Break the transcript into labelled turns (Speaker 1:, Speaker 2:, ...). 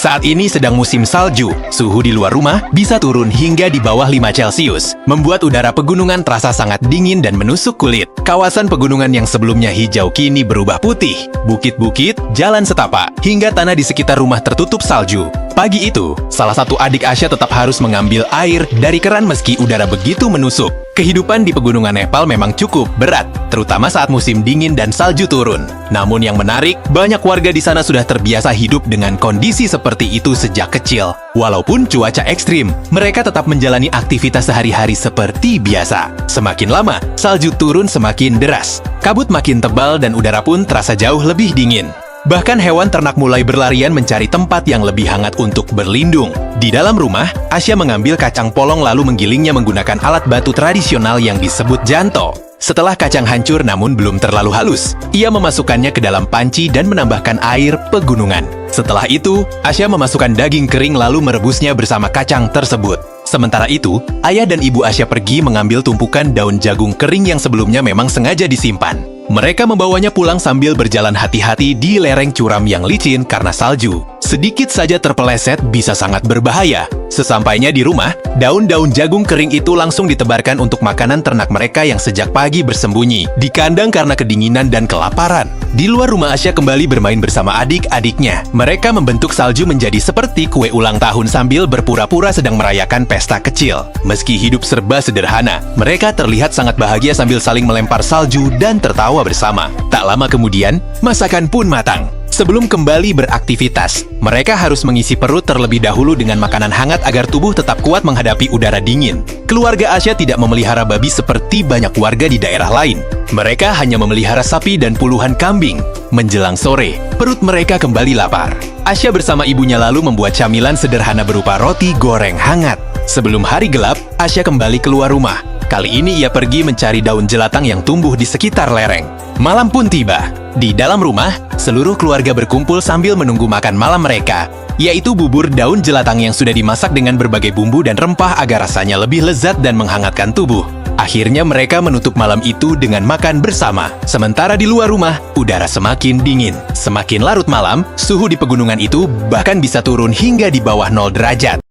Speaker 1: Saat ini sedang musim salju, suhu di luar rumah bisa turun hingga di bawah 5 Celcius, membuat udara pegunungan terasa sangat dingin dan menusuk kulit. Kawasan pegunungan yang sebelumnya hijau kini berubah putih. Bukit-bukit, jalan setapak, hingga tanah di sekitar rumah tertutup salju. Pagi itu, salah satu adik Asya tetap harus mengambil air dari keran meski udara begitu menusuk. Kehidupan di pegunungan Nepal memang cukup berat, terutama saat musim dingin dan salju turun. Namun yang menarik, banyak warga di sana sudah terbiasa hidup dengan kondisi seperti itu sejak kecil. Walaupun cuaca ekstrim, mereka tetap menjalani aktivitas sehari-hari seperti biasa. Semakin lama, salju turun semakin deras. Kabut makin tebal dan udara pun terasa jauh lebih dingin. Bahkan hewan ternak mulai berlarian mencari tempat yang lebih hangat untuk berlindung. Di dalam rumah, Asya mengambil kacang polong lalu menggilingnya menggunakan alat batu tradisional yang disebut janto. Setelah kacang hancur namun belum terlalu halus, ia memasukkannya ke dalam panci dan menambahkan air pegunungan. Setelah itu, Asya memasukkan daging kering lalu merebusnya bersama kacang tersebut. Sementara itu, ayah dan ibu Asya pergi mengambil tumpukan daun jagung kering yang sebelumnya memang sengaja disimpan. Mereka membawanya pulang sambil berjalan hati-hati di lereng curam yang licin karena salju. Sedikit saja terpeleset bisa sangat berbahaya. Sesampainya di rumah, daun-daun jagung kering itu langsung ditebarkan untuk makanan ternak mereka yang sejak pagi bersembunyi di kandang karena kedinginan dan kelaparan. Di luar rumah, Asya kembali bermain bersama adik-adiknya. Mereka membentuk salju menjadi seperti kue ulang tahun sambil berpura-pura sedang merayakan pesta kecil. Meski hidup serba sederhana, mereka terlihat sangat bahagia sambil saling melempar salju dan tertawa bersama. Tak lama kemudian, masakan pun matang. Sebelum kembali beraktivitas, mereka harus mengisi perut terlebih dahulu dengan makanan hangat agar tubuh tetap kuat menghadapi udara dingin. Keluarga Asya tidak memelihara babi seperti banyak warga di daerah lain. Mereka hanya memelihara sapi dan puluhan kambing. Menjelang sore, perut mereka kembali lapar. Asya bersama ibunya lalu membuat camilan sederhana berupa roti goreng hangat. Sebelum hari gelap, Asya kembali keluar rumah. Kali ini ia pergi mencari daun jelatang yang tumbuh di sekitar lereng. Malam pun tiba. Di dalam rumah, seluruh keluarga berkumpul sambil menunggu makan malam mereka, yaitu bubur daun jelatang yang sudah dimasak dengan berbagai bumbu dan rempah agar rasanya lebih lezat dan menghangatkan tubuh. Akhirnya mereka menutup malam itu dengan makan bersama. Sementara di luar rumah, udara semakin dingin. Semakin larut malam, suhu di pegunungan itu bahkan bisa turun hingga di bawah 0 derajat.